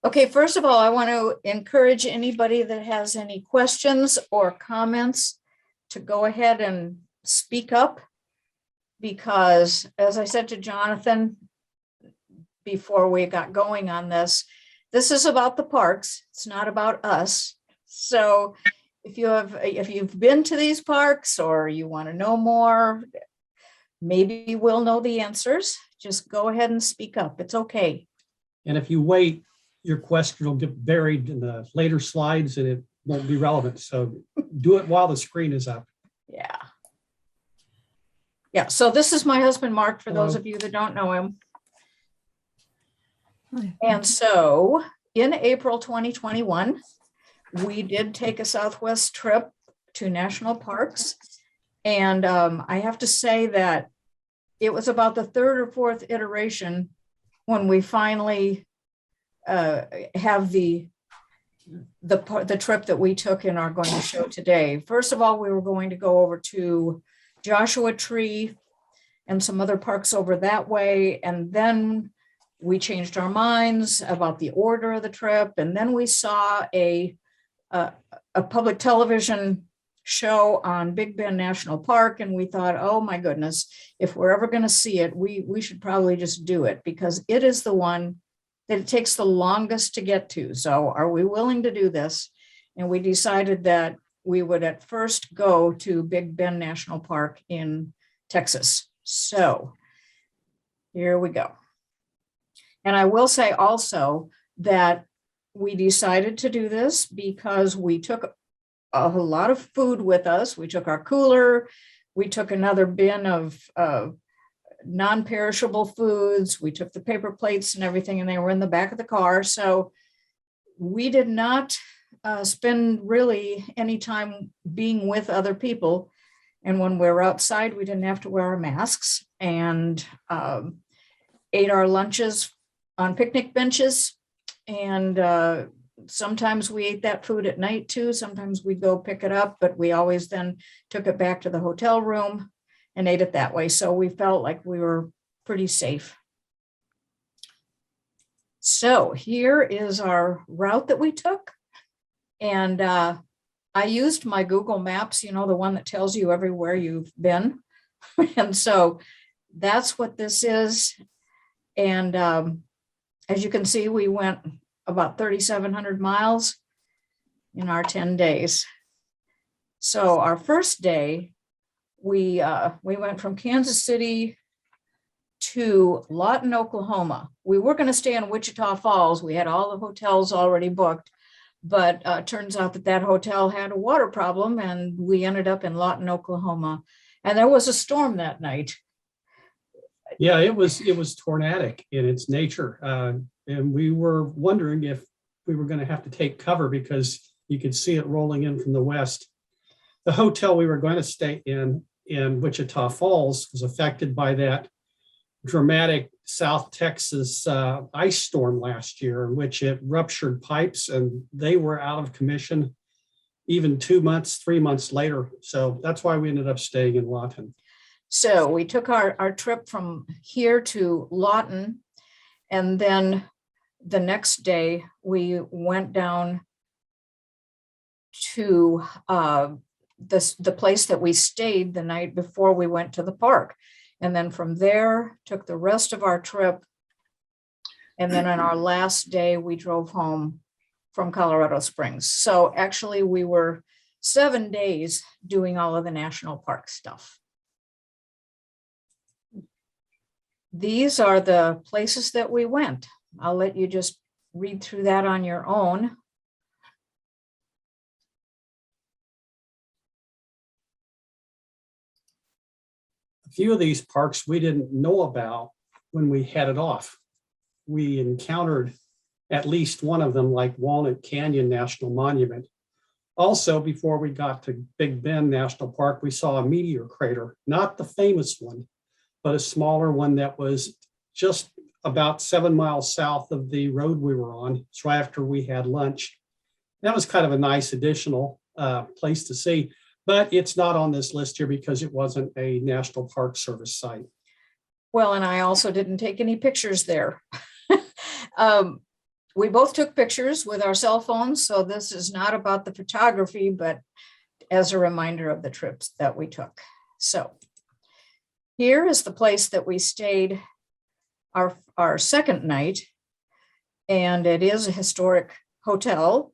Okay, first of all, I want to encourage anybody that has any questions or comments to go ahead and speak up. Because as I said to Jonathan before we got going on this is about the parks. It's not about us. So if you've been to these parks or you want to know more, maybe we'll know the answers. Just go ahead and speak up. It's okay. And if you wait, your question will get buried in the later slides and it won't be relevant. So do it while the screen is up. Yeah. Yeah, so this is my husband, Mark, for Hello. those of you that don't know him. And so in April 2021, we did take a Southwest trip to national parks. And I have to say that it was about the third or fourth iteration when we finally have the trip that we took and are going to show today. First of all, we were going to go over to Joshua Tree and some other parks over that way. And then we changed our minds about the order of the trip. And then we saw a public television show on Big Bend National Park. And we thought, oh my goodness, if we're ever going to see it, we should probably just do it because it is the one that it takes the longest to get to. So are we willing to do this? And we decided that we would at first go to Big Bend National Park in Texas. So here we go. And I will say also that we decided to do this because we took a lot of food with us. We took our cooler, we took another bin of non-perishable foods, we took the paper plates and everything, and they were in the back of the car. So we did not spend really any time being with other people. And when we were outside, we didn't have to wear our masks and ate our lunches on picnic benches. And sometimes we ate that food at night too. Sometimes we'd go pick it up, but we always then took it back to the hotel room and ate it that way. So we felt like we were pretty safe. So here is our route that we took. And I used my Google Maps, you know, the one that tells you everywhere you've been. And so that's what this is. And as you can see, we went about 3,700 miles in our 10 days. So our first day, we went from Kansas City to Lawton, Oklahoma. We were going to stay in Wichita Falls. We had all the hotels already booked, but turns out that hotel had a water problem and we ended up in Lawton, Oklahoma. And there was a storm that night. Yeah, it was tornadic in its nature. And we were wondering if we were going to have to take cover because you could see it rolling in from the west. The hotel we were going to stay in Wichita Falls was affected by that dramatic South Texas ice storm last year, in which it ruptured pipes and they were out of commission even 2 months, 3 months later. So that's why we ended up staying in Lawton. So we took our trip from here to Lawton, and then the next day we went down to the place that we stayed the night before we went to the park. And then from there, took the rest of our trip. And then on our last day, we drove home from Colorado Springs. So actually we were 7 days doing all of the national park stuff. These are the places that we went. I'll let you just read through that on your own. A few of these parks we didn't know about when we headed off. We encountered at least one of them, like Walnut Canyon National Monument. Also, before we got to Big Bend National Park, we saw a meteor crater, not the famous one, but a smaller one that was just about 7 miles south of the road we were on. It's right after we had lunch. That was kind of a nice additional place to see, but it's not on this list here because it wasn't a National Park Service site. Well, and I also didn't take any pictures there. we both took pictures with our cell phones, so this is not about the photography, but as a reminder of the trips that we took. So here is the place that we stayed our second night, and it is a historic hotel.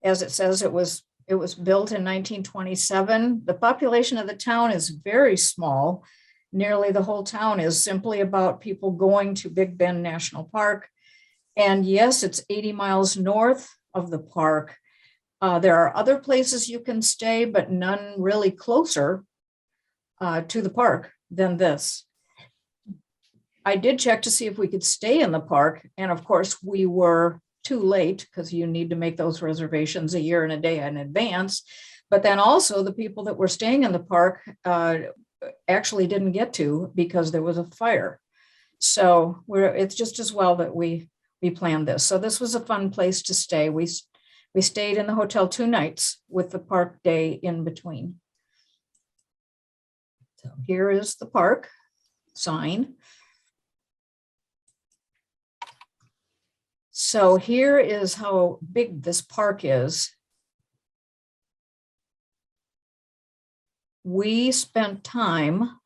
As it says, it was built in 1927. The population of the town is very small. Nearly the whole town is simply about people going to Big Bend National Park. And yes, it's 80 miles north of the park. There are other places you can stay, but none really closer to the park than this. I did check to see if we could stay in the park. And of course, we were too late because you need to make those reservations a year and a day in advance. But then also the people that were staying in the park actually didn't get to because there was a fire. So it's just as well that we planned this. So this was a fun place to stay. We stayed in the hotel 2 nights with the park day in between. So here is the park sign. So here is how big this park is. We spent time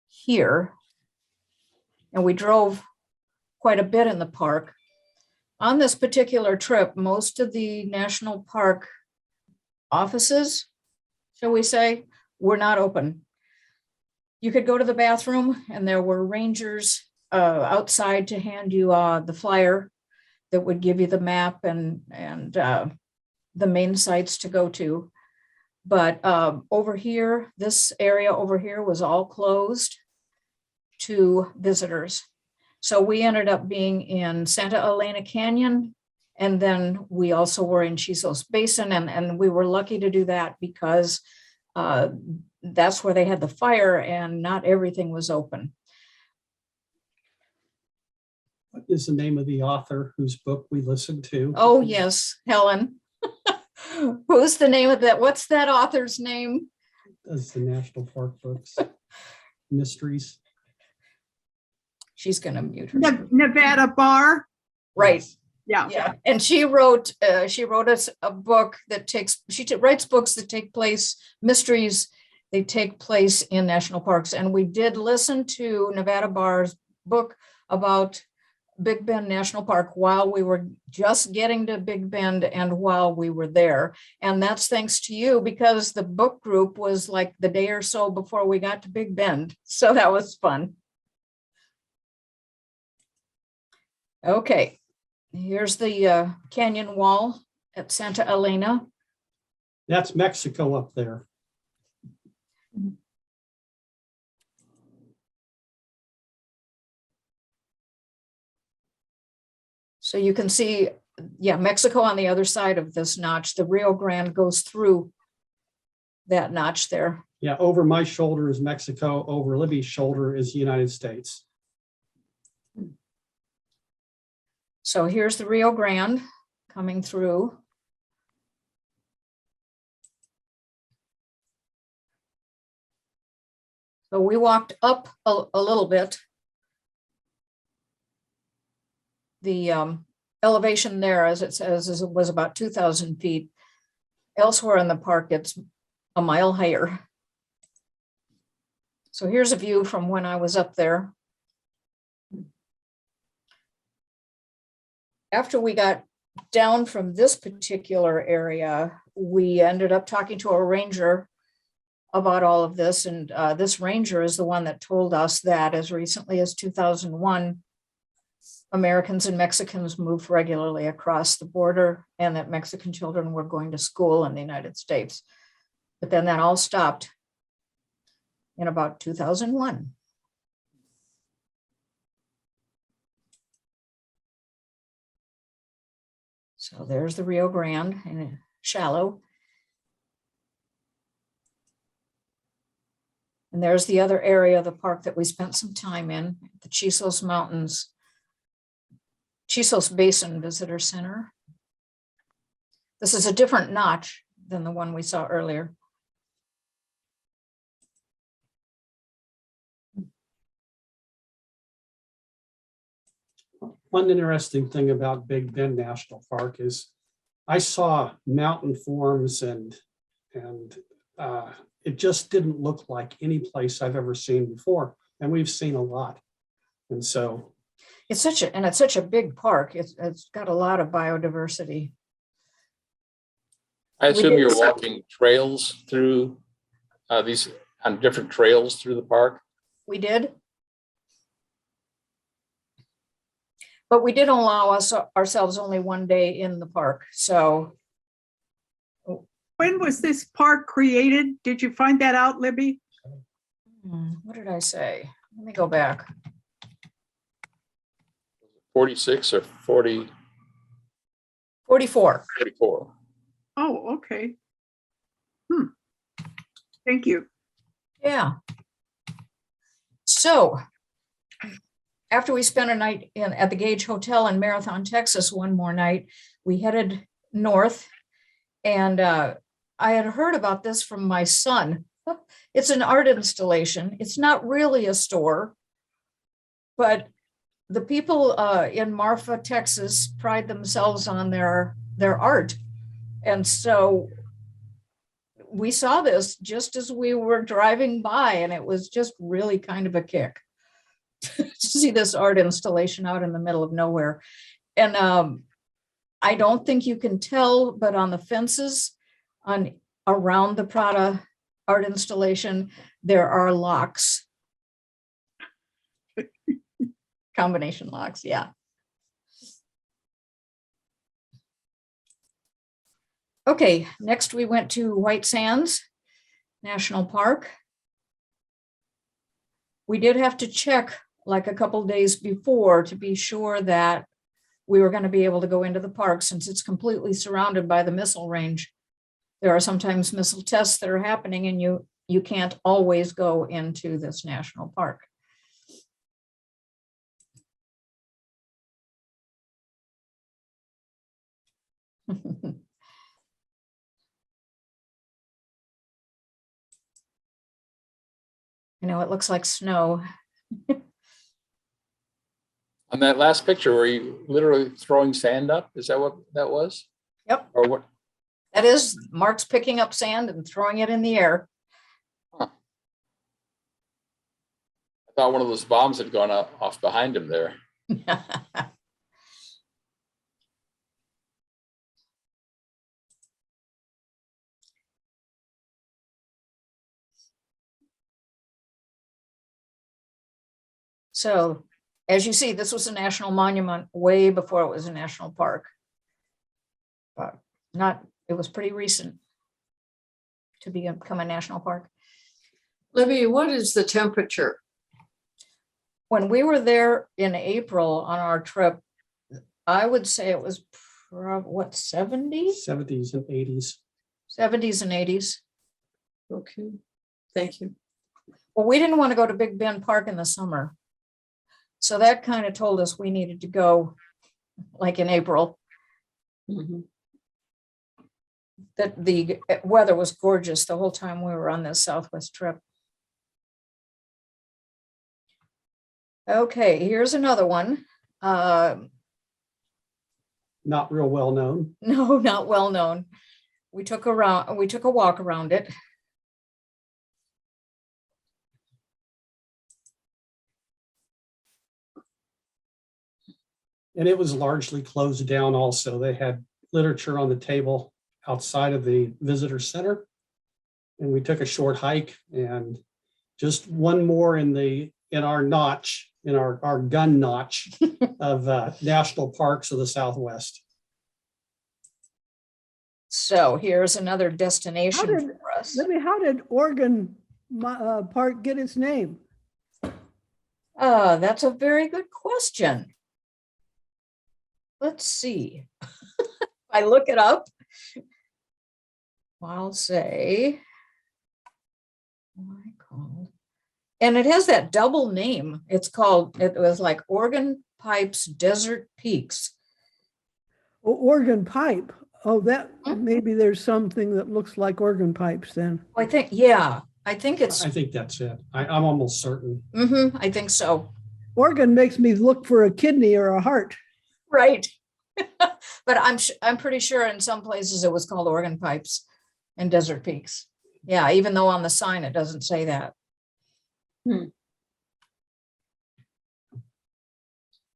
here and we drove quite a bit in the park. On this particular trip, most of the national park offices, shall we say, were not open. You could go to the bathroom and there were rangers outside to hand you the flyer that would give you the map and the main sites to go to. But over here, this area over here was all closed to visitors. So we ended up being in Santa Elena Canyon, and then we also were in Chisos Basin, and we were lucky to do that because that's where they had the fire and not everything was open. What is the name of the author whose book we listened to? Oh, yes, Helen. Who's the name of that? What's that author's name? Does the National Park books, Mysteries. She's going to mute her. Nevada Bar. Right. Yeah. Yeah. And she wrote us a book that writes books that take place, mysteries, they take place in national parks. And we did listen to Nevada Bar's book about Big Bend National Park while we were just getting to Big Bend and while we were there. And that's thanks to you because the book group was like the day or so before we got to Big Bend. So that was fun. Okay, here's the canyon wall at Santa Elena. That's Mexico up there. So you can see, yeah, Mexico on the other side of this notch. The Rio Grande goes through that notch there. Yeah, over my shoulder is Mexico. Over Libby's shoulder is the United States. So here's the Rio Grande coming through. So we walked up a little bit. The elevation there, as it says, was about 2,000 feet. Elsewhere in the park, it's a mile higher. So here's a view from when I was up there. After we got down from this particular area, we ended up talking to a ranger about all of this. And this ranger is the one that told us that as recently as 2001, Americans and Mexicans moved regularly across the border and that Mexican children were going to school in the United States. But then that all stopped in about 2001. So there's the Rio Grande and shallow. And there's the other area of the park that we spent some time in, the Chisos Mountains, Chisos Basin Visitor Center. This is a different notch than the one we saw earlier. One interesting thing about Big Bend National Park is I saw mountain forms and it just didn't look like any place I've ever seen before. And we've seen a lot. And so It's such a big park. It's got a lot of biodiversity. I assume did you're some- walking trails through these on different trails through the park. We did. But we did allow ourselves only one day in the park. So When was this park created? Did you find that out, Libby? what did I say? Let me go back. 46 or 40, 44. 44. Oh, okay. Thank you. Yeah. So after we spent a night at the Gage Hotel in Marathon, Texas, one more night, we headed north. And I had heard about this from my son. It's an art installation. It's not really a store, but the people in Marfa, Texas, pride themselves on their art. And so we saw this just as we were driving by, and it was just really kind of a kick to see this art installation out in the middle of nowhere. And I don't think you can tell, but on the fences around the Prada art installation, there are locks. Combination locks, yeah. Okay, next we went to White Sands National Park. We did have to check like a couple days before to be sure that we were going to be able to go into the park since it's completely surrounded by the missile range. There are sometimes missile tests that are happening and you can't always go into this national park. I know it looks like snow. On that last picture, were you literally throwing sand up? Is that what that was? Yep, Or what? that is Mark's picking up sand and throwing it in the air. I thought one of those bombs had gone off behind him there. So as you see, this was a national monument way before it was a national park. But it was pretty recent to become a national park. Libby, what is the temperature? When we were there in April on our trip, I would say it was what, 70? 70s and 80s. 70s and 80s. Okay, thank you. Well, we didn't want to go to Big Bend Park in the summer. So that kind of told us we needed to go like in April. Mhm. That the weather was gorgeous the whole time we were on this Southwest trip. Okay, here's another one. Not real well known. No, not well known. We took a walk around it. And it was largely closed down also. They had literature on the table outside of the visitor center. And we took a short hike and just one more in our notch, in our gun notch of national parks of the Southwest. So here's another destination How did- for us. Libby, how did Oregon Park get its name? That's a very good question. Let's see. If I look it up, I'll say, and it has that double name. It was like Oregon Pipes Desert Peaks. Oregon Pipe. Oh, that, Hmm? maybe there's something that looks like organ pipes then. I think, yeah, I think it's, I think that's it. I'm almost certain. I think so. Organ makes me look for a kidney or a heart. Right. But I'm pretty sure in some places it was called Organ Pipes and Desert Peaks. Yeah, even though on the sign it doesn't say that. Hmm.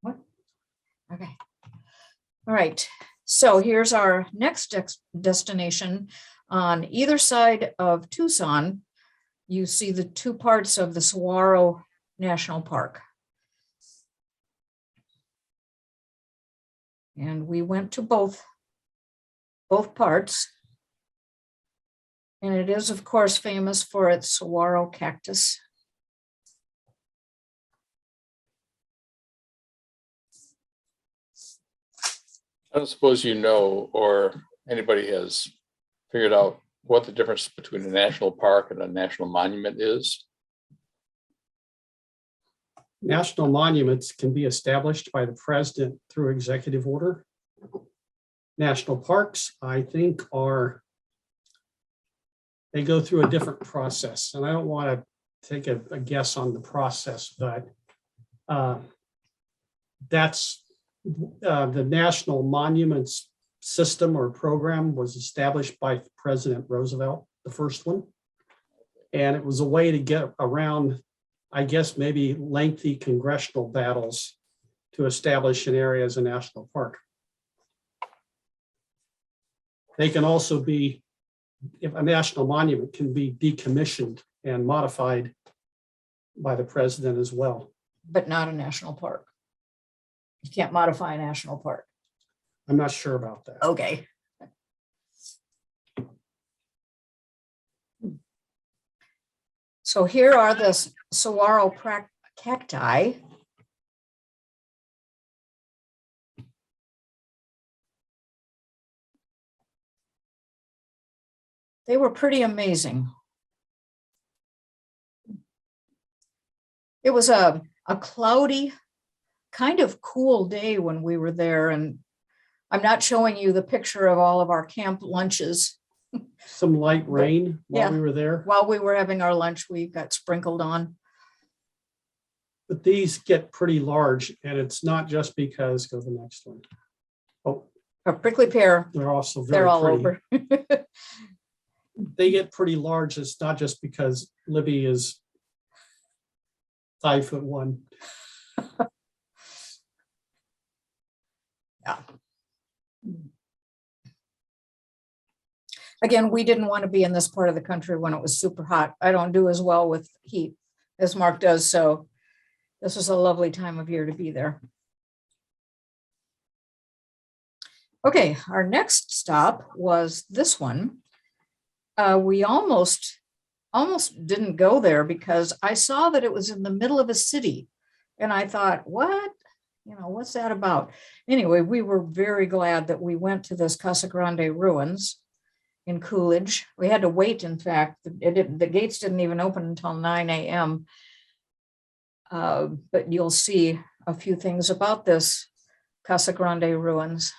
What? Okay. All right. So here's our next destination. On either side of Tucson, you see the two parts of the Saguaro National Park. And we went to both parts. And it is, of course, famous for its saguaro cactus. I don't suppose you know, or anybody has figured out what the difference between a national park and a national monument is? National monuments can be established by the president through executive order. National parks, I think, they go through a different process. And I don't want to take a guess on the process, but that's the National Monuments System or program was established by President Roosevelt, the first one. And it was a way to get around, I guess, maybe lengthy congressional battles to establish an area as a national park. They can also be, if a national monument can be decommissioned and modified by the president as well. But not a national park. You can't modify a national park. I'm not sure about that. Okay. So here are the saguaro cacti. They were pretty amazing. It was a cloudy, kind of cool day when we were there, and I'm not showing you the picture of all of our camp lunches. Some light rain while Yeah. we were there, While we were having our lunch, we got sprinkled on. but these get pretty large, and it's not just because, go to the next one. Oh, A prickly pear, they're also they're very all pretty. over. They get pretty large. It's not just because Libby is 5'1". Yeah. Again, we didn't want to be in this part of the country when it was super hot. I don't do as well with heat as Mark does, so this was a lovely time of year to be there. Okay, our next stop was this one. We almost didn't go there because I saw that it was in the middle of a city. And I thought, what? You know, what's that about? Anyway, we were very glad that we went to this Casa Grande ruins in Coolidge. We had to wait, in fact. The gates didn't even open until 9 a.m. But you'll see a few things about this Casa Grande ruins.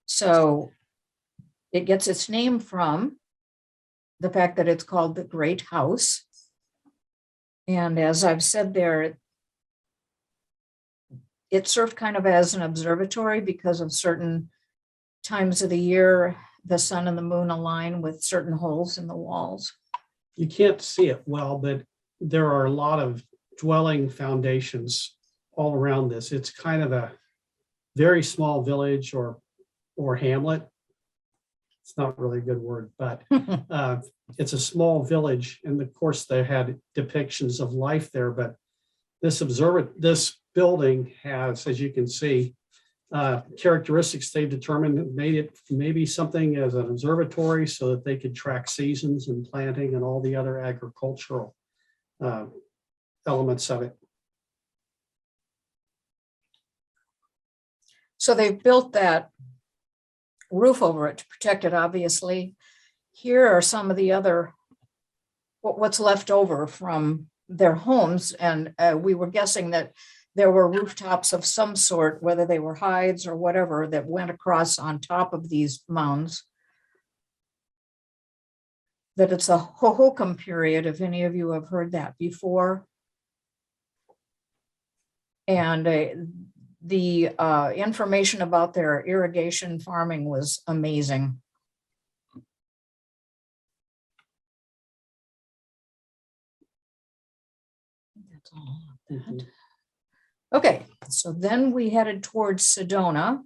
So it gets its name from the fact that it's called the Great House. And as I've said there, it served kind of as an observatory because of certain times of the year, the sun and the moon align with certain holes in the walls. You can't see it well, but there are a lot of dwelling foundations all around this. It's kind of a very small village or hamlet. It's not really a good word, but it's a small village. And of course, they had depictions of life there, but this building has, as you can see, characteristics they've determined made it maybe something as an observatory so that they could track seasons and planting and all the other agricultural elements of it. So they've built that roof over it to protect it, obviously. Here are some of the other, what's left over from their homes. And we were guessing that there were rooftops of some sort, whether they were hides or whatever, that went across on top of these mounds. that it's a Hohokam period, if any of you have heard that before. And the information about their irrigation farming was amazing. That's all of that. Okay, so then we headed towards Sedona.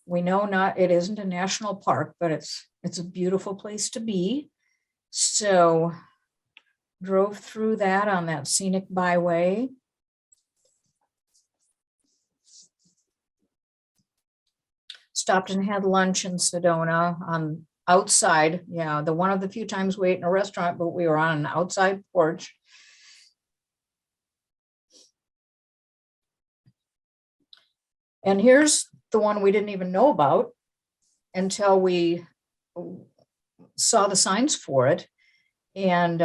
We know it isn't a national park, but it's a beautiful place to be. So drove through that on that scenic byway. Stopped and had lunch in Sedona on outside. Yeah, the one of the few times we ate in a restaurant, but we were on an outside porch. And here's the one we didn't even know about until we saw the signs for it. And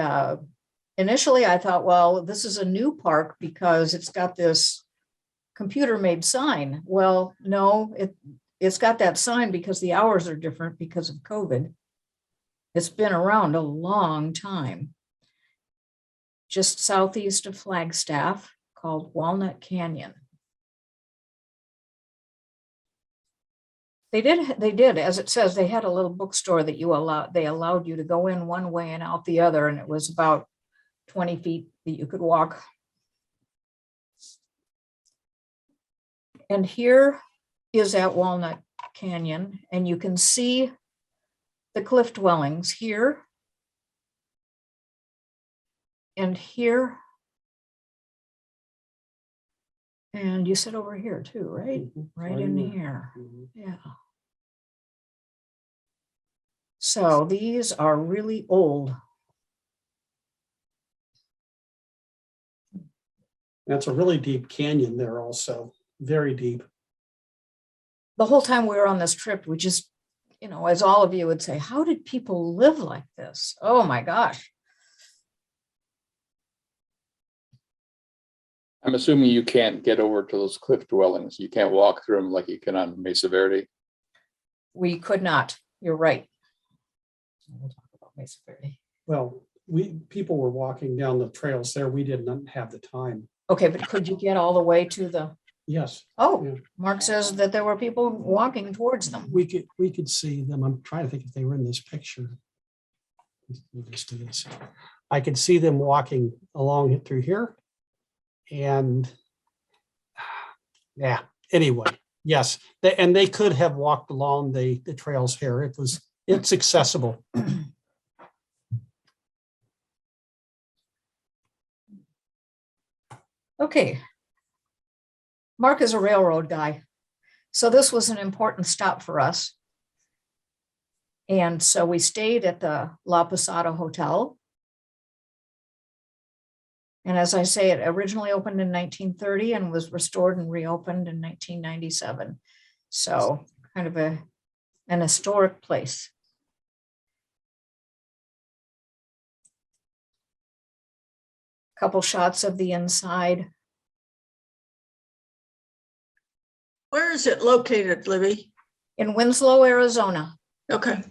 initially I thought, well, this is a new park because it's got this computer-made sign. Well, no, it's got that sign because the hours are different because of COVID. It's been around a long time. Just southeast of Flagstaff, called Walnut Canyon. They did, as it says, they had a little bookstore that they allowed you to go in one way and out the other, and it was about 20 feet that you could walk. And here is at Walnut Canyon, and you can see the cliff dwellings here and here. And you sit over here too, right? Right in here. Yeah. So these are really old. That's a really deep canyon there also, very deep. The whole time we were on this trip, we just, as all of you would say, how did people live like this? Oh my gosh. I'm assuming you can't get over to those cliff dwellings. You can't walk through them like you can on Mesa Verde. We could not. You're right. We'll talk about Mesa Verde. Well, people were walking down the trails there. We didn't have the time. Okay, but could you get all the way to the? Yes. Oh, Yeah. Mark says that there were people walking towards them. We could see them. I'm trying to think if they were in this picture. Let's do this. I could see them walking along through here. And yeah, anyway, yes, they could have walked along the trails here. It's accessible. Okay. Mark is a railroad guy, so this was an important stop for us. And so we stayed at the La Posada Hotel. And as I say, it originally opened in 1930 and was restored and reopened in 1997. So kind of an historic place. Couple shots of the inside. Where is it located, Libby? In Winslow, Arizona. Okay.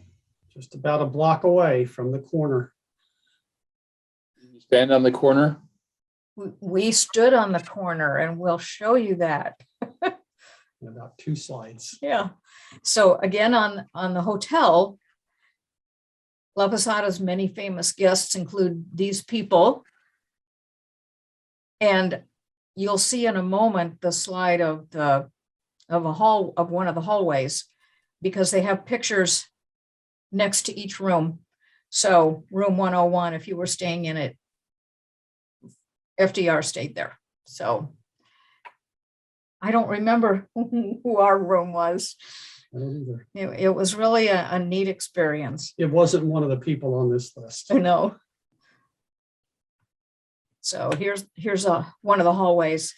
Just about a block away from the corner. You stand on the corner. We stood on the corner and we'll show you that. In about 2 slides. Yeah. So again, on the hotel, La Posada's many famous guests include these people. And you'll see in a moment the slide of one of the hallways, because they have pictures next to each room. So room 101, if you were staying in it, FDR stayed there. So I don't remember who our room was. I don't either. It was really a neat experience. It wasn't one of the people on this list. I know. So here's one of the hallways.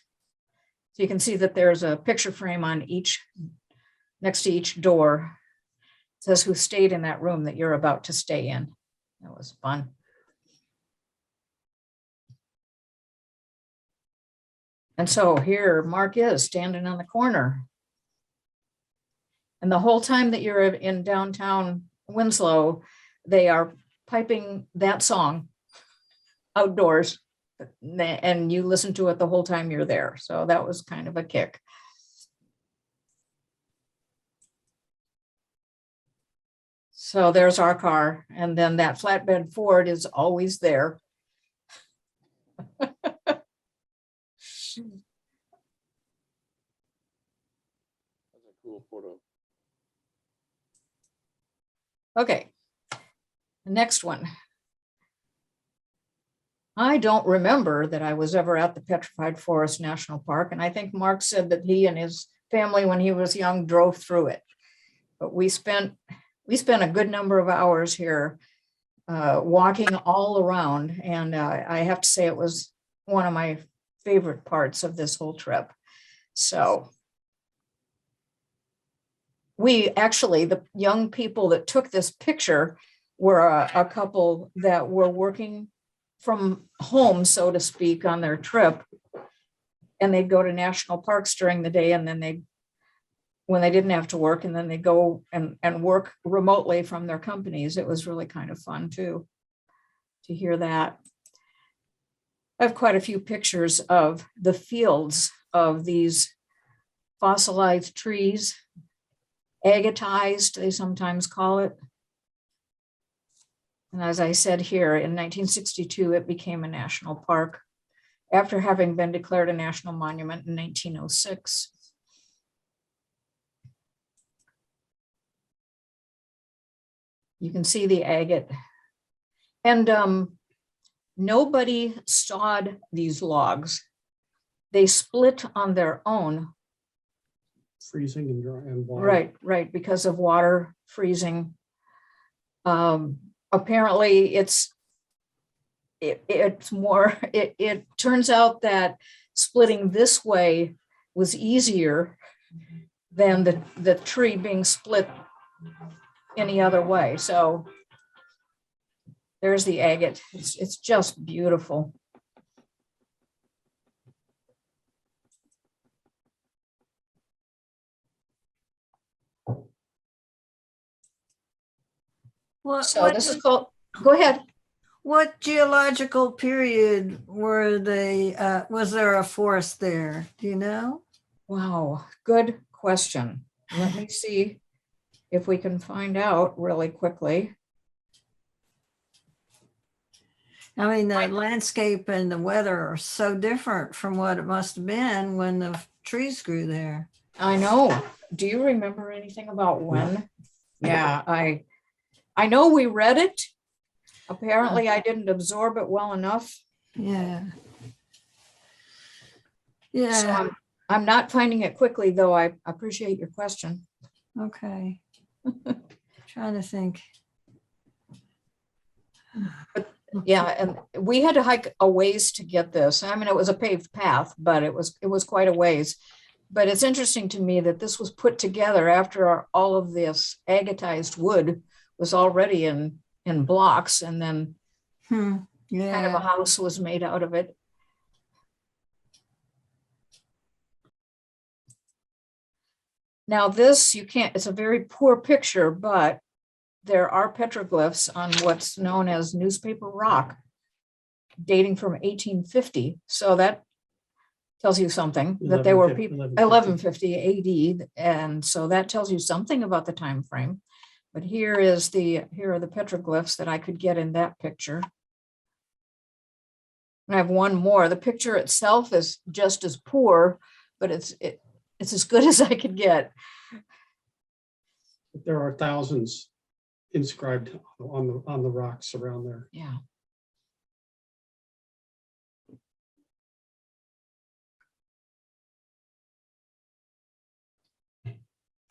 So you can see that there's a picture frame on next to each door. It says who stayed in that room that you're about to stay in. That was fun. And so here Mark is standing on the corner. And the whole time that you're in downtown Winslow, they are piping that song outdoors, and you listen to it the whole time you're there. So that was kind of a kick. So there's our car, and then that flatbed Ford is always there. That's a cool photo. Okay, the next one. I don't remember that I was ever at the Petrified Forest National Park, and I think Mark said that he and his family, when he was young, drove through it. But we spent a good number of hours here walking all around, and I have to say it was one of my favorite parts of this whole trip. So we actually, the young people that took this picture were a couple that were working from home, so to speak, on their trip. And they'd go to national parks during the day, and then when they didn't have to work, and then they go and work remotely from their companies. It was really kind of fun too, to hear that. I have quite a few pictures of the fields of these fossilized trees, agatized, they sometimes call it. And as I said here, in 1962, it became a national park after having been declared a national monument in 1906. You can see the agate. And nobody sawed these logs. They split on their own. Freezing and dry and water. Right, because of water freezing. Apparently it turns out that splitting this way was easier than the tree being split any other way. So there's the agate. It's just beautiful. So this is called, go ahead. What geological period were they, was there a forest there? Do you know? Wow, good question. Let me see if we can find out really quickly. I mean, the landscape and the weather are so different from what it must have been when the trees grew there. I know. Do you remember anything about when? Yeah, I know we read it. Apparently I didn't absorb it well enough. Yeah. So Yeah. I'm not finding it quickly, though. I appreciate your question. Okay. Trying to think. Yeah, and we had to hike a ways to get this. I mean, it was a paved path, but it was quite a ways. But it's interesting to me that this was put together after all of this agatized wood was already in blocks, and then kind of a Yeah. house was made out of it. Now this, you can't, it's a very poor picture, but there are petroglyphs on what's known as newspaper rock, dating from 1850. So that tells you something, that they were people 1150 AD, and so that tells you something about the time frame. But here are the petroglyphs that I could get in that picture. And I have one more. The picture itself is just as poor, but it's as good as I could get. There are thousands inscribed on the rocks around there. Yeah.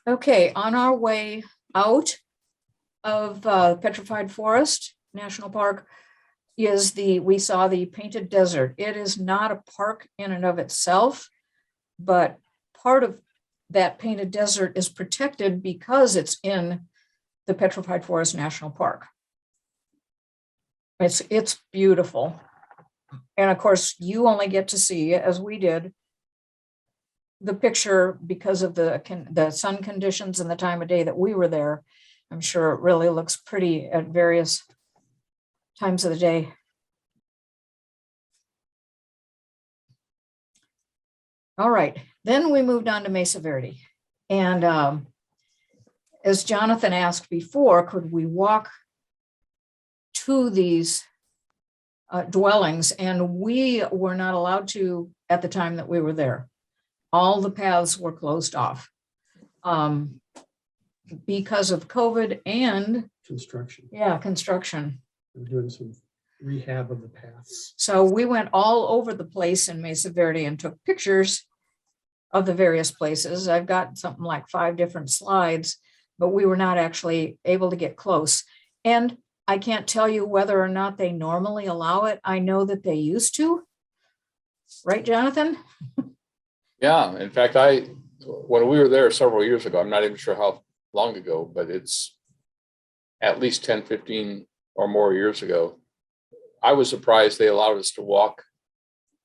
Okay, on our way out of Petrified Forest National Park we saw the Painted Desert. It is not a park in and of itself, but part of that Painted Desert is protected because it's in the Petrified Forest National Park. It's beautiful. And of course, you only get to see, as we did, the picture because of the sun conditions and the time of day that we were there. I'm sure it really looks pretty at various times of the day. All right, then we moved on to Mesa Verde. And as Jonathan asked before, could we walk to these dwellings? And we were not allowed to at the time that we were there. All the paths were closed off because of COVID and Construction. construction. We're doing some rehab of the paths. So we went all over the place in Mesa Verde and took pictures of the various places. I've got something like 5 different slides, but we were not actually able to get close. And I can't tell you whether or not they normally allow it. I know that they used to. Right, Jonathan? Yeah, in fact, when we were there several years ago, I'm not even sure how long ago, but it's at least 10, 15 or more years ago. I was surprised they allowed us to walk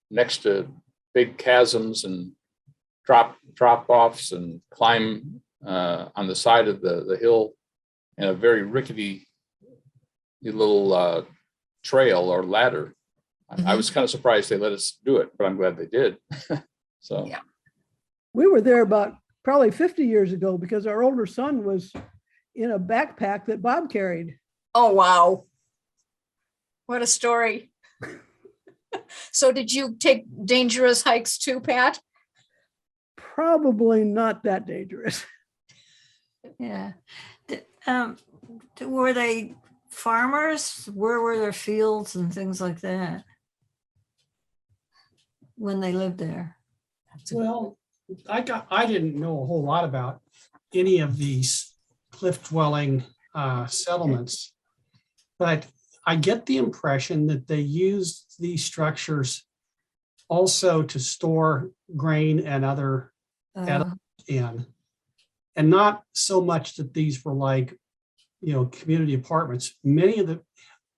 next to big chasms and drop offs and climb on the side of the hill in a very rickety little trail or ladder. I was kind of surprised they let us do it, but I'm glad they did. So Yeah. We were there about probably 50 years ago because our older son was in a backpack that Bob carried. Oh, wow. What a story. So did you take dangerous hikes too, Pat? Probably not that dangerous. Yeah. Were they farmers? Where were their fields and things like that when they lived there? Well, I didn't know a whole lot about any of these cliff dwelling settlements, but I get the impression that they used these structures also to store grain and other edibles in, and not so much that these were like, community apartments. Many of the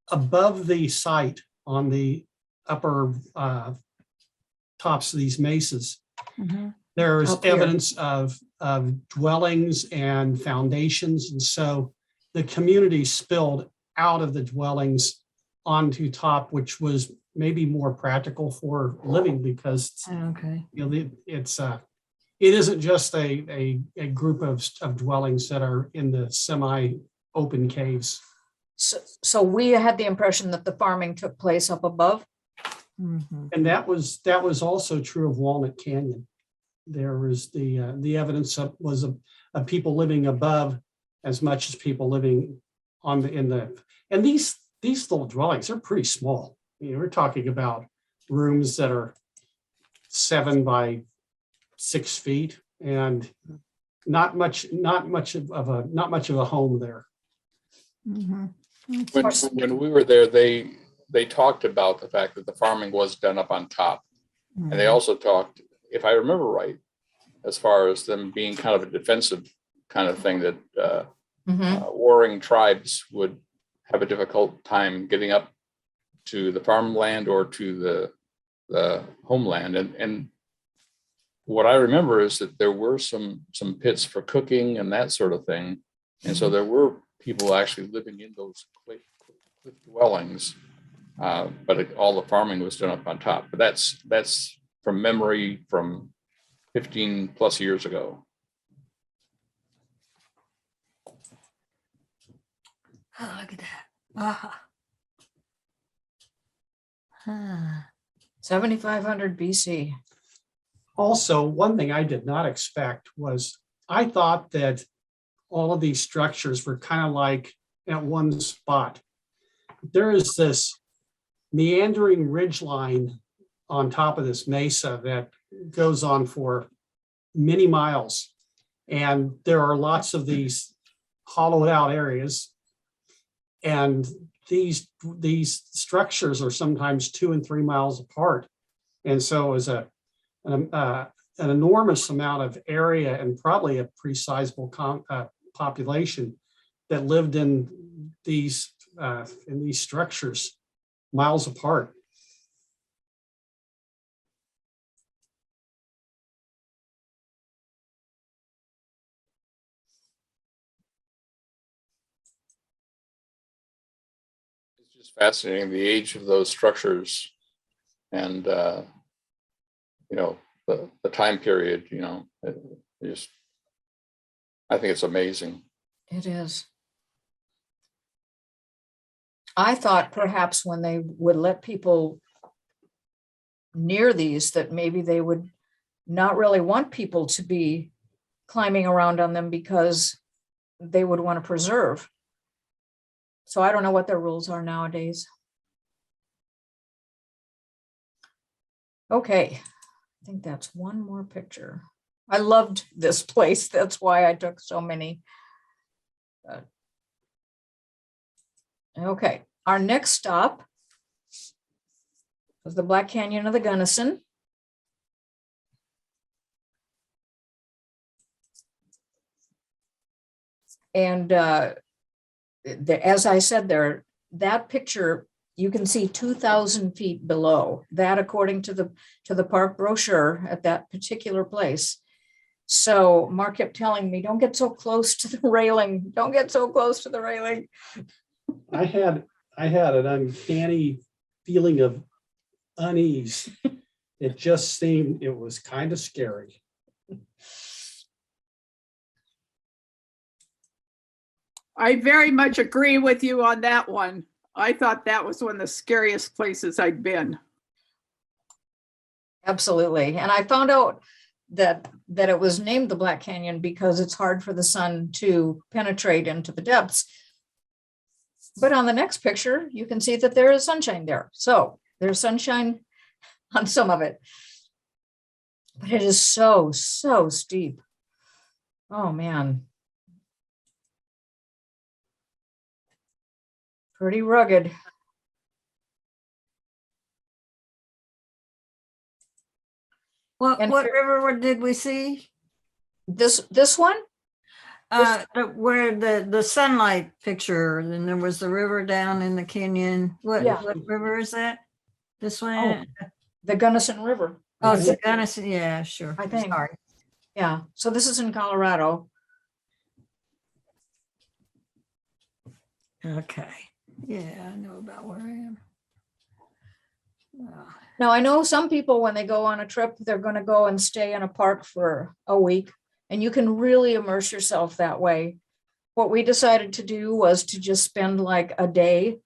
above the site on the upper tops of these mesas, there's Up here. evidence of dwellings and foundations. And so the community spilled out of the dwellings onto top, which was maybe more practical for living because Okay. it isn't just a group of dwellings that are in the semi-open caves. So we had the impression that the farming took place up above. Mhm. And that was also true of Walnut Canyon. There was the evidence of people living above as much as people living and these little dwellings are pretty small. We're talking about rooms that are 7 by 6 feet and not much of a home there. Mhm. when we were there, they talked about the fact that the farming was done up on top. And they also talked, if I remember right, as far as them being kind of a defensive kind of thing, that warring tribes would have a difficult time getting up to the farmland or to the homeland. And what I remember is that there were some pits for cooking and that sort of thing. And so there were people actually living in those cliff dwellings, but all the farming was done up on top. But that's from memory from 15 plus years ago. Oh, look at that. Ah. 7,500 BC. Also, one thing I did not expect was I thought that all of these structures were kind of like at one spot. There is this meandering ridge line on top of this mesa that goes on for many miles. And there are lots of these hollowed out areas. And these structures are sometimes 2 and 3 miles apart. And so it was an enormous amount of area and probably a pretty sizable population that lived in these structures miles apart. just fascinating, the age of those structures and, you know, the time period, you know, just, I think it's amazing. It is. I thought perhaps when they would let people near these, that maybe they would not really want people to be climbing around on them because they would want to preserve. So I don't know what their rules are nowadays. Okay, I think that's one more picture. I loved this place. That's why I took so many. Okay, our next stop was the Black Canyon of the Gunnison. And as I said there, that picture, you can see 2,000 feet below that, according to the park brochure at that particular place. So Mark kept telling me, don't get so close to the railing. Don't get so close to the railing. I had an uncanny feeling of unease. It just seemed, it was kind of scary. I very much agree with you on that one. I thought that was one of the scariest places I'd been. Absolutely. And I found out that it was named the Black Canyon because it's hard for the sun to penetrate into the depths. But on the next picture, you can see that there is sunshine there. So there's sunshine on some of it. But it is so, so steep. Oh, man. Pretty rugged. What And river did we see? This one? Where the sunlight picture, and there was the river down in the canyon. What river is that? This one? The Gunnison River. Oh, it's the Gunnison. Yeah, sure. I think. Sorry. Yeah. So this is in Colorado. Okay. Yeah, I know about where I am. Now, I know some people, when they go on a trip, they're going to go and stay in a park for a week, and you can really immerse yourself that way. What we decided to do was to just spend like a day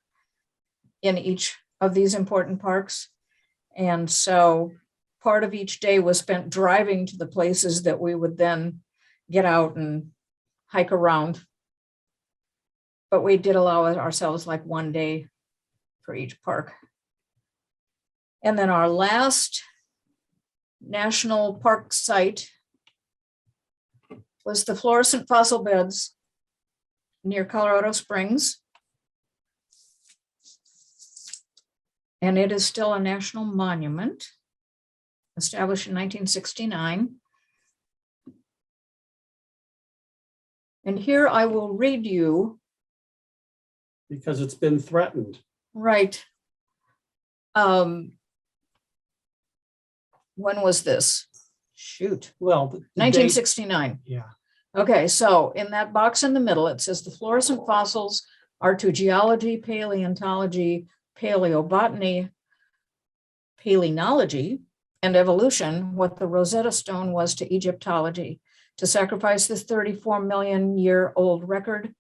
in each of these important parks. And so part of each day was spent driving to the places that we would then get out and hike around. But we did allow ourselves like one day for each park. And then our last national park site was the Fluorescent fossil beds near Colorado Springs. And it is still a national monument, established in 1969. And here I will read you. Because it's been threatened. Right. When was this? Shoot. Well, the 1969. date, yeah. Okay, so in that box in the middle, it says the fluorescent fossils are to geology, paleontology, paleobotany, palynology, and evolution what the Rosetta Stone was to Egyptology. To sacrifice this 34 million year old record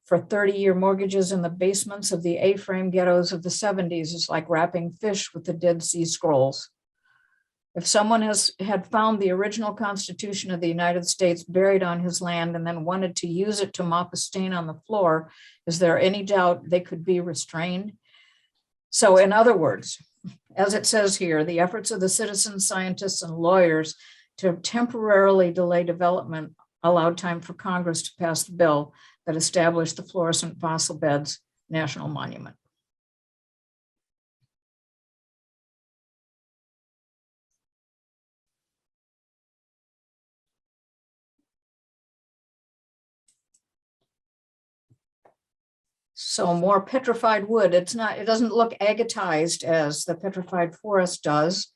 for 30-year mortgages in the basements of the A-frame ghettos of the 70s is like wrapping fish with the Dead Sea Scrolls. If someone had found the original Constitution of the United States buried on his land and then wanted to use it to mop a stain on the floor, is there any doubt they could be restrained? So in other words, as it says here, the efforts of the citizens, scientists, and lawyers to temporarily delay development allowed time for Congress to pass the bill that established the Fluorescent Fossil Beds National Monument. So more petrified wood. It doesn't look agatized as the petrified forest does.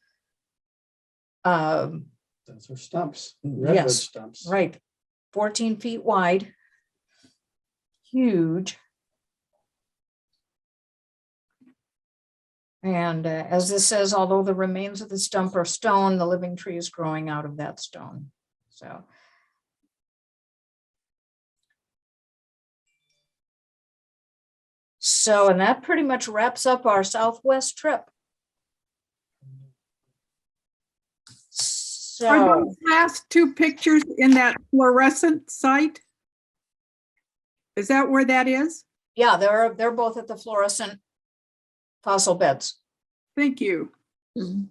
Those are stumps, redwood Yes, stumps. right. 14 feet wide. Huge. And as this says, although the remains of the stump are stone, the living tree is growing out of that stone. So. So, and that pretty much wraps up our Southwest trip. Are So, those last two pictures in that fluorescent site? Is that where that is? yeah, they're both at the Fluorescent fossil beds. Thank you. Mhm.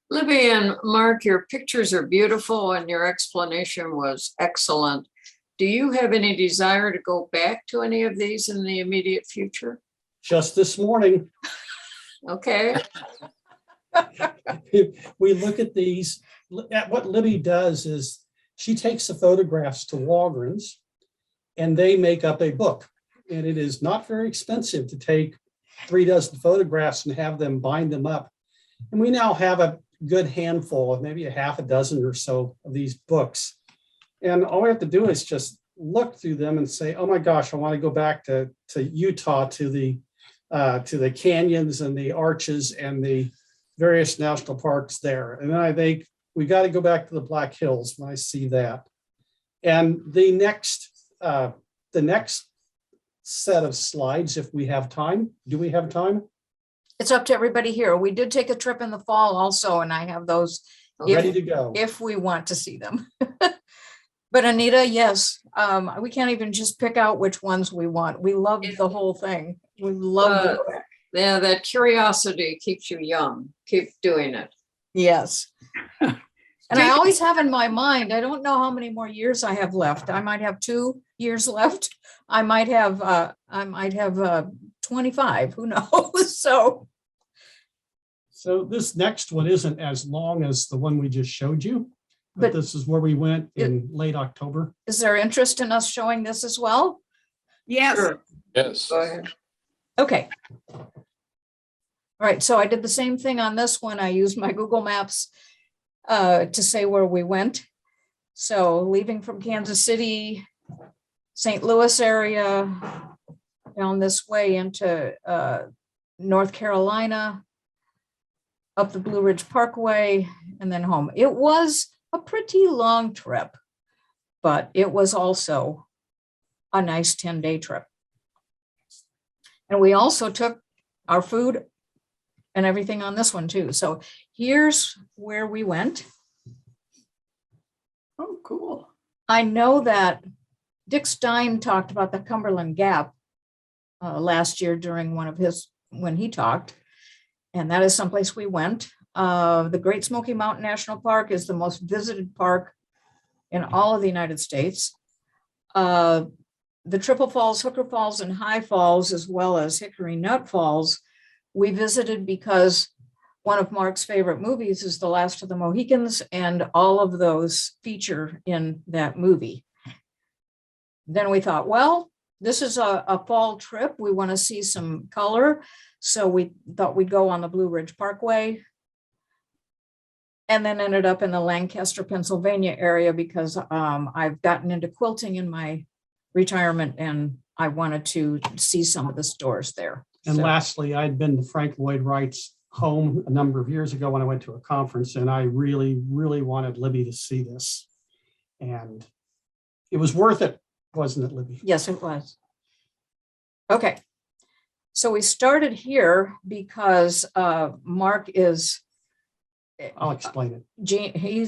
Libby and Mark, your pictures are beautiful and your explanation was excellent. Do you have any desire to go back to any of these in the immediate future? Just this morning, Okay, we look at these, at what Libby does is she takes the photographs to Walgreens and they make up a book. And it is not very expensive to take 3 dozen photographs and have them bind them up. And we now have a good handful of maybe a half a dozen or so of these books. And all we have to do is just look through them and say, oh my gosh, I want to go back to Utah, to the canyons and the arches and the various national parks there. And then I think we got to go back to the Black Hills when I see that. And the next set of slides, if we have time, do we have time? It's up to everybody here. We did take a trip in the fall also, and I have those Ready to go. if we want to see them. But Anita, yes, we can't even just pick out which ones we want. We love the whole thing. We love it. yeah, that curiosity keeps you young. Keep doing it. Yes. And I always have in my mind, I don't know how many more years I have left. I might have 2 years left. I might have 25, who knows? So this next one isn't as long as the one we just showed you, but But this is where we went in late October. is there interest in us showing this as well? Yes. Sure, Yes. go ahead. Okay. All right, so I did the same thing on this one. I used my Google Maps to say where we went. So leaving from Kansas City, St. Louis area, down this way into North Carolina, up the Blue Ridge Parkway, and then home. It was a pretty long trip, but it was also a nice 10-day trip. And we also took our food and everything on this one too. So here's where we went. Oh, cool. I know that Dick Stein talked about the Cumberland Gap last year during when he talked, and that is someplace we went. The Great Smoky Mountain National Park is the most visited park in all of the United States. The Triple Falls, Hooker Falls, and High Falls, as well as Hickory Nut Falls, we visited because one of Mark's favorite movies is The Last of the Mohicans, and all of those feature in that movie. Then we thought, well, this is a fall trip. We want to see some color. So we thought we'd go on the Blue Ridge Parkway, and then ended up in the Lancaster, Pennsylvania area because I've gotten into quilting in my retirement and I wanted to see some of the stores there. And So- lastly, I'd been to Frank Lloyd Wright's home a number of years ago when I went to a conference, and I really, really wanted Libby to see this. And it was worth it, wasn't it, Libby? Yes, it was. Okay. So we started here because Mark is, I'll explain it. he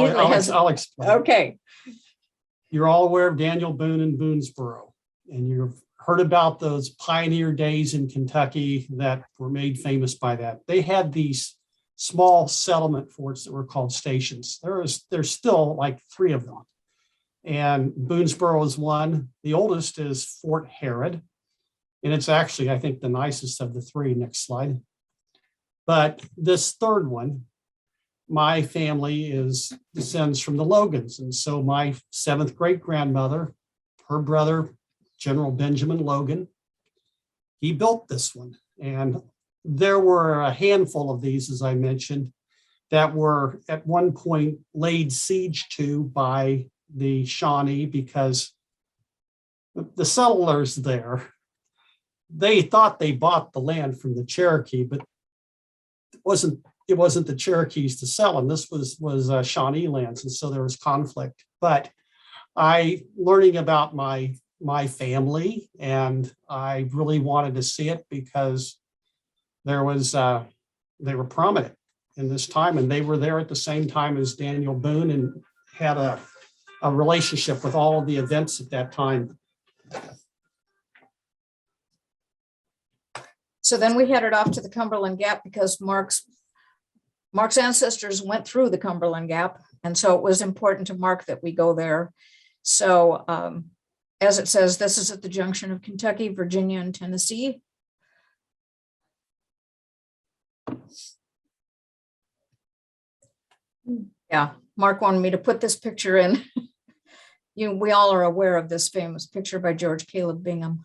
has, I'll explain. it. okay. You're all aware of Daniel Boone and Boonesboro, and you've heard about those pioneer days in Kentucky that were made famous by that. They had these small settlement forts that were called stations. There's still like 3 of them. And Boonesboro is one. The oldest is Fort Herod. And it's actually, I think, the nicest of the 3. Next slide. But this third one, my family descends from the Logans. And so my 7th great grandmother, her brother, General Benjamin Logan, he built this one. And there were a handful of these, as I mentioned, that were at one point laid siege to by the Shawnee because the settlers there, they thought they bought the land from the Cherokee, but it wasn't the Cherokees to sell them. This was Shawnee lands, and so there was conflict. But learning about my family, and I really wanted to see it because they were prominent in this time, and they were there at the same time as Daniel Boone and had a relationship with all of the events at that time. So then we headed off to the Cumberland Gap because Mark's ancestors went through the Cumberland Gap. And so it was important to Mark that we go there. So as it says, this is at the junction of Kentucky, Virginia, and Tennessee. Yeah, Mark wanted me to put this picture in. We all are aware of this famous picture by George Caleb Bingham.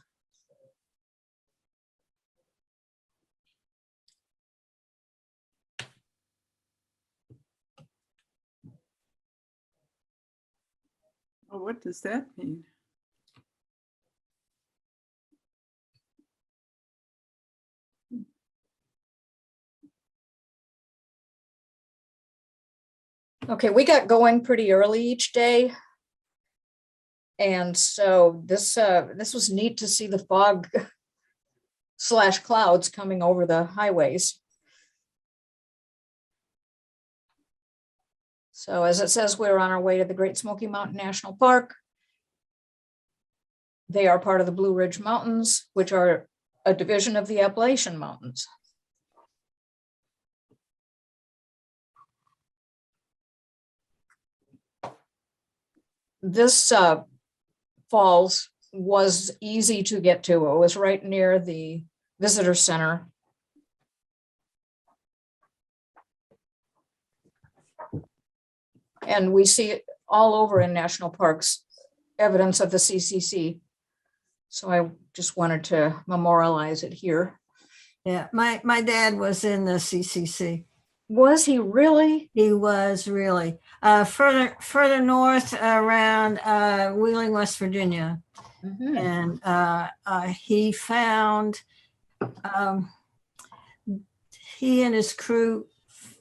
Oh, what does that mean? Okay, we got going pretty early each day. And so this was neat to see the fog / clouds coming over the highways. So as it says, we're on our way to the Great Smoky Mountain National Park. They are part of the Blue Ridge Mountains, which are a division of the Appalachian Mountains. This falls was easy to get to. It was right near the visitor center. And we see it all over in national parks, evidence of the CCC. So I just wanted to memorialize it here. Yeah, my dad was in the CCC. Was he really? He was really further north around Wheeling, West Virginia. Mhm. And he found, he and his crew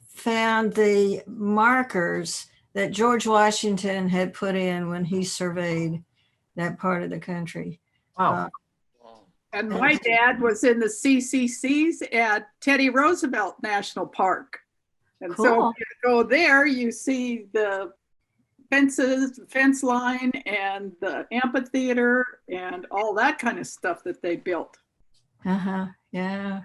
found the markers that George Washington had put in when he surveyed that part of the country. Wow. And my dad was in the CCCs at Teddy Roosevelt National Park. And so Cool. if you go there, you see the fences, fence line, and the amphitheater, and all that kind of stuff that they built. Yeah.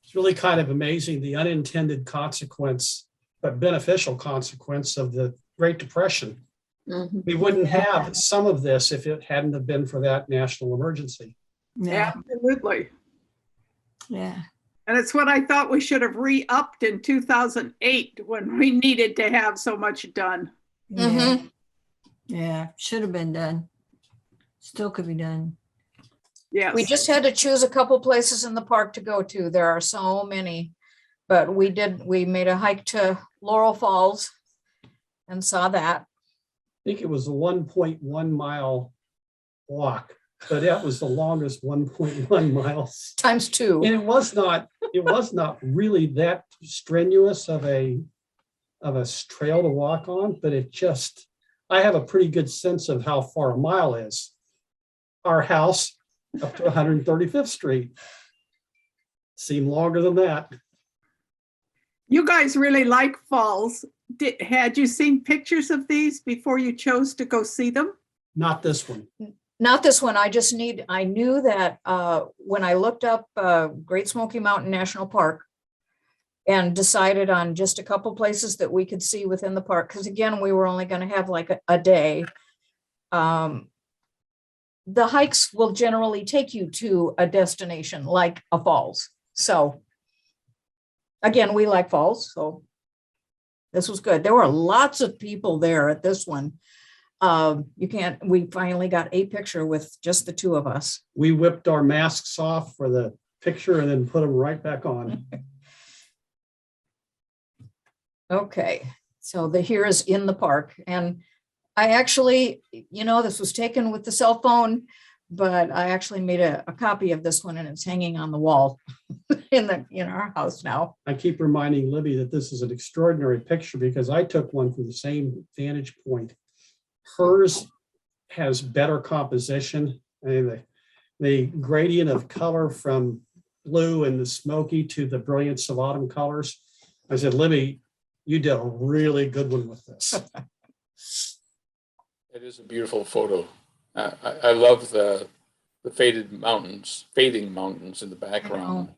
It's really kind of amazing, the unintended consequence, but beneficial consequence of the Great Depression. Mhm. We wouldn't have some of this if it hadn't have been for that national emergency. Yeah. Absolutely. Yeah. And it's what I thought we should have re-upped in 2008 when we needed to have so much done. Yeah. Mhm. Yeah. Should have been done. Still could be done. Yes. We just had to choose a couple places in the park to go to. There are so many, but we made a hike to Laurel Falls and saw that. I think it was a 1.1 mile walk, but that was the longest 1.1 miles. Times 2. And it was not really that strenuous of a trail to walk on, but I have a pretty good sense of how far a mile is. Our house up to 135th Street seemed longer than that. You guys really like falls. Had you seen pictures of these before you chose to go see them? Not this one. Not this one. I knew that when I looked up Great Smoky Mountain National Park and decided on just a couple places that we could see within the park, because again, we were only going to have like a day. The hikes will generally take you to a destination like a falls. So again, we like falls, so this was good. There were lots of people there at this one. We finally got a picture with just the two of us. We whipped our masks off for the picture and then put them right back on. Okay, so here is in the park, and I actually, this was taken with the cell phone, but I actually made a copy of this one and it's hanging on the wall in our house now. I keep reminding Libby that this is an extraordinary picture because I took one from the same vantage point. Hers has better composition. I mean, the gradient of color from blue and the smoky to the brilliance of autumn colors. I said, Libby, you did a really good one with this. It is a beautiful photo. I love the fading mountains in the background.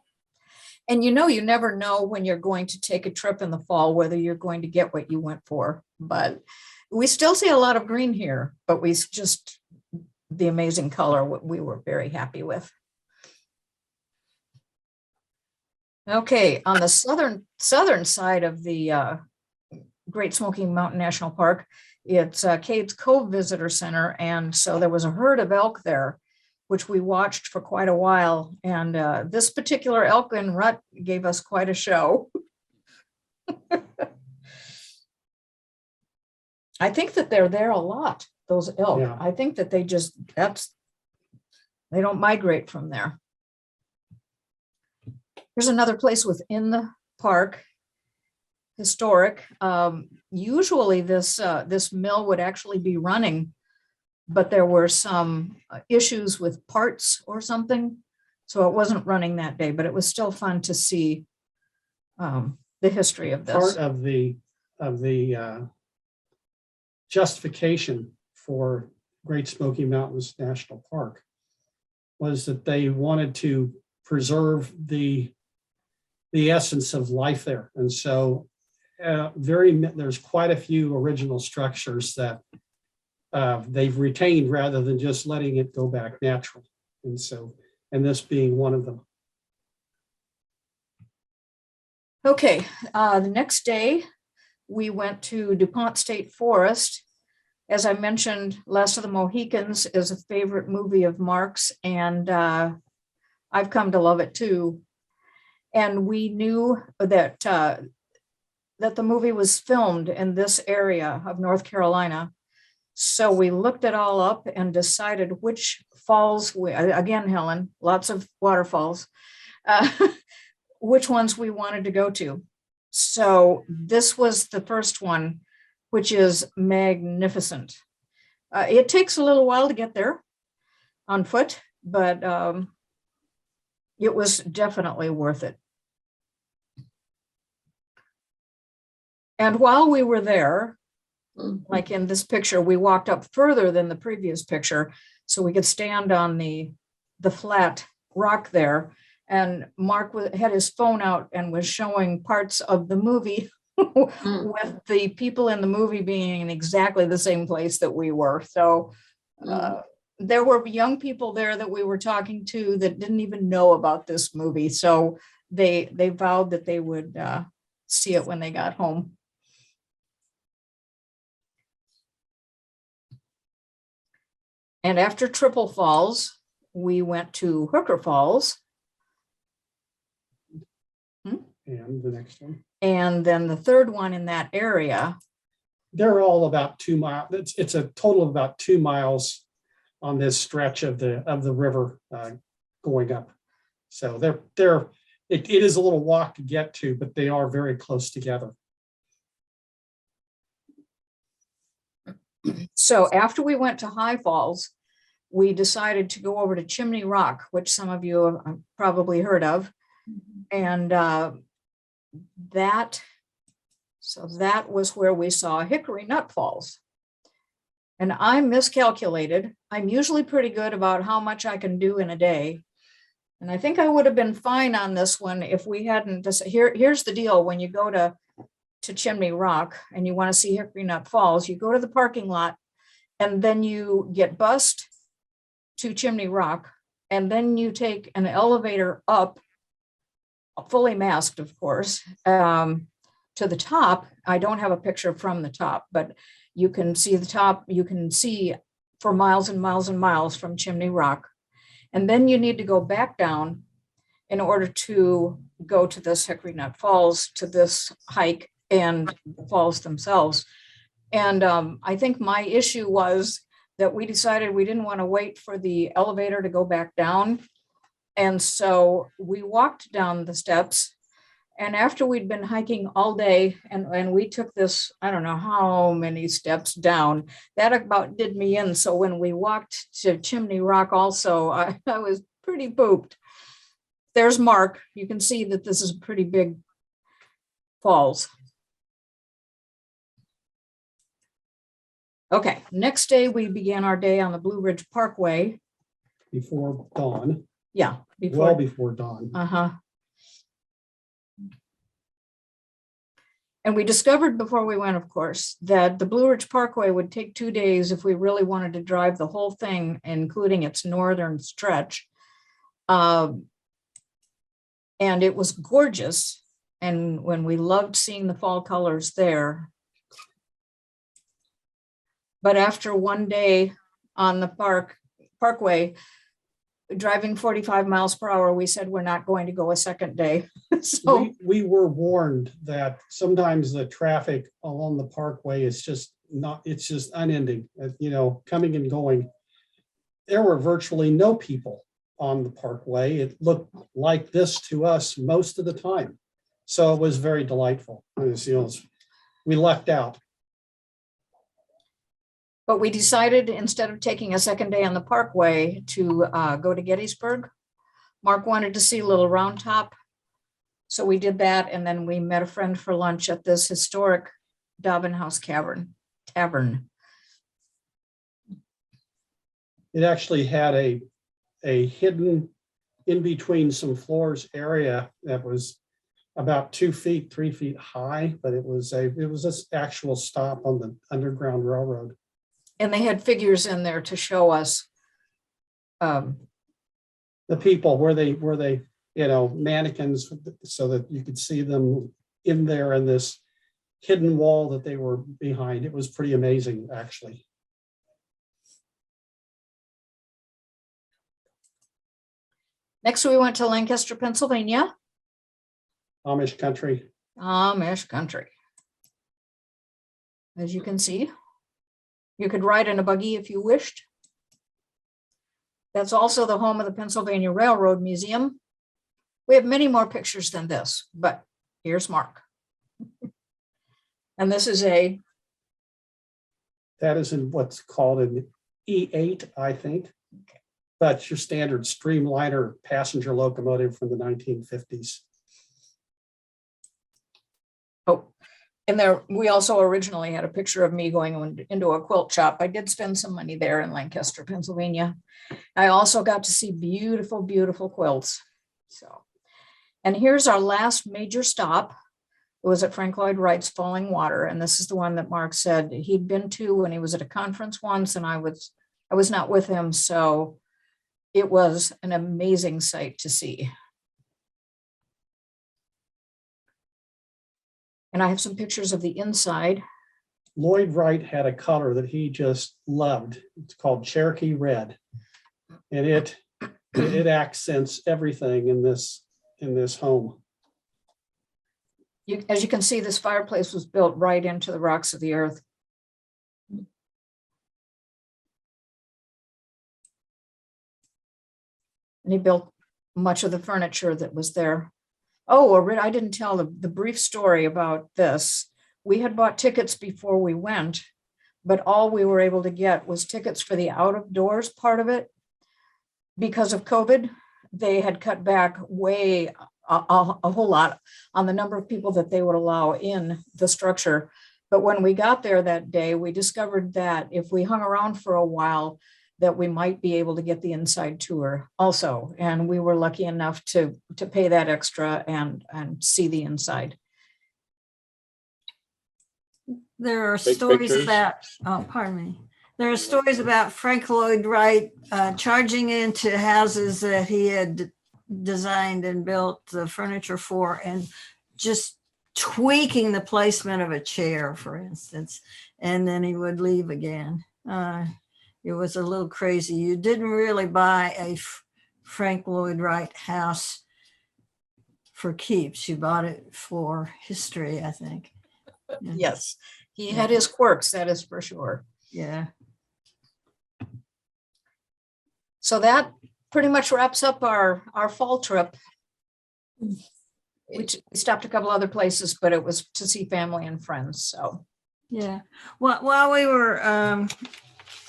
And you never know when you're going to take a trip in the fall, whether you're going to get what you went for. But we still see a lot of green here, but the amazing color, what we were very happy with. Okay, on the southern side of the Great Smoky Mountain National Park, it's Cade's Cove Visitor Center. And so there was a herd of elk there, which we watched for quite a while. And this particular elk in rut gave us quite a show. I think that they're there a lot, those elk. Yeah. I think that they don't migrate from there. Here's another place within the park, historic. Usually this mill would actually be running, but there were some issues with parts or something. So it wasn't running that day, but it was still fun to see the history of this. Part of the justification for Great Smoky Mountains National Park was that they wanted to preserve the essence of life there. And so there's quite a few original structures that they've retained rather than just letting it go back natural. And this being one of them. Okay, the next day we went to Dupont State Forest. As I mentioned, Last of the Mohicans is a favorite movie of Mark's, and I've come to love it too. And we knew that that the movie was filmed in this area of North Carolina. So we looked it all up and decided which falls, again, Helen, lots of waterfalls, which ones we wanted to go to. So this was the first one, which is magnificent. It takes a little while to get there on foot, but it was definitely worth it. And while we were there, like in this picture, we walked up further than the previous picture so we could stand on the flat rock there. And Mark had his phone out and was showing parts of the movie with the people in the movie being in exactly the same place that we were. So there were young people there that we were talking to that didn't even know about this movie. So they vowed that they would see it when they got home. And after Triple Falls, we went to Hooker Falls. And the next one. And then the third one in that area. They're all about 2 miles. It's a total of about 2 miles on this stretch of the river going up. So it is a little walk to get to, but they are very close together. So after we went to High Falls, we decided to go over to Chimney Rock, which some of you have probably heard of. And that was where we saw Hickory Nut Falls. And I miscalculated. I'm usually pretty good about how much I can do in a day. And I think I would have been fine on this one if we hadn't. Here's the deal. When you go to Chimney Rock and you want to see Hickory Nut Falls, you go to the parking lot and then you get bused to Chimney Rock. And then you take an elevator up, fully masked, of course, to the top. I don't have a picture from the top, but you can see the top. You can see for miles and miles and miles from Chimney Rock. And then you need to go back down in order to go to this Hickory Nut Falls, to this hike and the falls themselves. And I think my issue was that we decided we didn't want to wait for the elevator to go back down. And so we walked down the steps. And after we'd been hiking all day and we took this, I don't know how many steps down, that about did me in. So when we walked to Chimney Rock also, I was pretty pooped. There's Mark. You can see that this is pretty big falls. Okay, next day we began our day on the Blue Ridge Parkway. Before dawn, Yeah, well before dawn. Uh-huh. And we discovered before we went, of course, that the Blue Ridge Parkway would take 2 days if we really wanted to drive the whole thing, including its northern stretch. And it was gorgeous. And when we loved seeing the fall colors there. But after one day on the parkway, driving 45 miles per hour, we said we're not going to go a second day. So We were warned that sometimes the traffic along the parkway is just not, it's just unending, coming and going. There were virtually no people on the parkway. It looked like this to us most of the time. So it was very delightful. We lucked out. but we decided instead of taking a second day on the parkway to go to Gettysburg. Mark wanted to see a little Round Top. So we did that. And then we met a friend for lunch at this historic Dobbin House Tavern. It actually had a hidden in between some floors area that was about 2 feet, 3 feet high, but it was this actual stop on the Underground Railroad. And they had figures in there to show us. The people where they mannequins so that you could see them in there in this hidden wall that they were behind. It was pretty amazing, actually. Next, we went to Lancaster, Pennsylvania. Amish country. Amish country. As you can see, you could ride in a buggy if you wished. That's also the home of the Pennsylvania Railroad Museum. We have many more pictures than this, but here's Mark. And this is that is in what's called an E8, I think. That's your standard streamliner passenger locomotive from the 1950s. Oh, and there, we also originally had a picture of me going into a quilt shop. I did spend some money there in Lancaster, Pennsylvania. I also got to see beautiful, beautiful quilts. So, and here's our last major stop. It was at Frank Lloyd Wright's Falling Water. And this is the one that Mark said he'd been to when he was at a conference once, and I was not with him. So it was an amazing sight to see. And I have some pictures of the inside. Lloyd Wright had a color that he just loved. It's called Cherokee Red. And it accents everything in this home. As you can see, this fireplace was built right into the rocks of the earth. And he built much of the furniture that was there. Oh, I didn't tell the brief story about this. We had bought tickets before we went, but all we were able to get was tickets for the out of doors part of it. Because of COVID, they had cut back way a whole lot on the number of people that they would allow in the structure. But when we got there that day, we discovered that if we hung around for a while, that we might be able to get the inside tour also. And we were lucky enough to pay that extra and see the inside. There are Take stories pictures. about, oh, pardon me. There are stories about Frank Lloyd Wright charging into houses that he had designed and built the furniture for, and just tweaking the placement of a chair, for instance, and then he would leave again. It was a little crazy. You didn't really buy a Frank Lloyd Wright house for keeps. You bought it for history, I think. Yeah. Yes, he had his quirks, that is for sure. Yeah. So that pretty much wraps up our fall trip. We stopped a couple other places, but it was to see family and friends. So Yeah. Well, while we were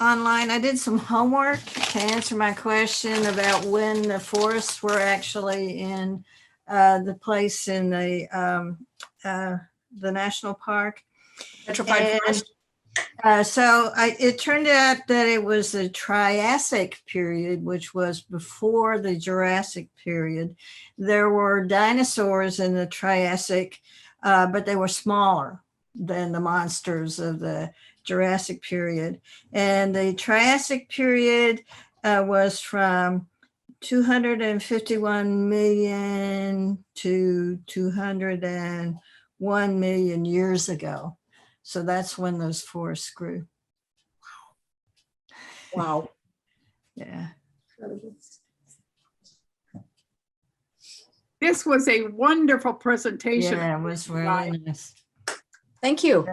online, I did some homework to answer my question about when the forests were actually in the place in the national park. Petrified And, Forest. It turned out that it was the Triassic period, which was before the Jurassic period. There were dinosaurs in the Triassic, but they were smaller than the monsters of the Jurassic period. And the Triassic period was from 251 million to 201 million years ago. So that's when those forests grew. Wow. Yeah. This was a wonderful presentation. Yeah, it was really nice. Thank you.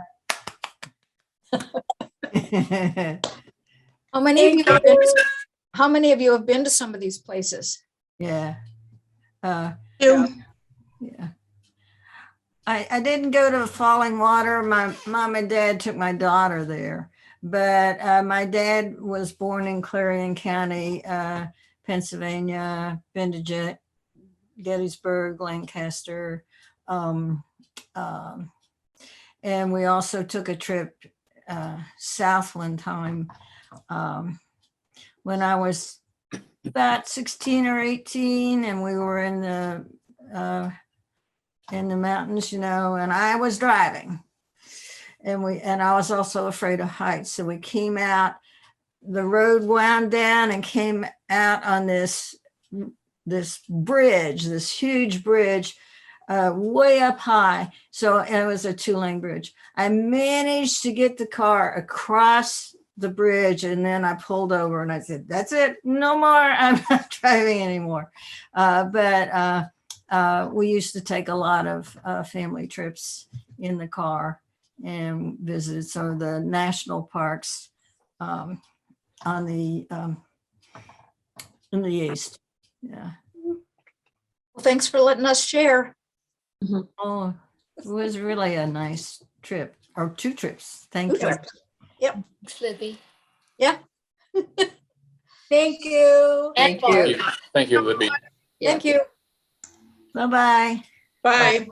How many of you have been to some of these places? Yeah. Two. Yeah. I didn't go to Falling Water. My mom and dad took my daughter there, but my dad was born in Clarion County, Pennsylvania, been to Gettysburg, Lancaster. And we also took a trip south one time when I was about 16 or 18, and we were in the mountains, and I was driving, and I was also afraid of heights. So we came out, the road wound down and came out on this bridge, this huge bridge, way up high. So it was a 2-lane bridge. I managed to get the car across the bridge, and then I pulled over and I said, "That's it, no more. I'm not driving anymore." But we used to take a lot of family trips in the car and visit some of the national parks on the in the east. Yeah. Well, thanks for letting us share. Oh, it was really a nice trip, or 2 trips. Thank you. Yep. Libby. Yeah. Thank you. Thank Thank you. you. Thank you, Libby. Yeah. Thank you. Bye-bye. Bye.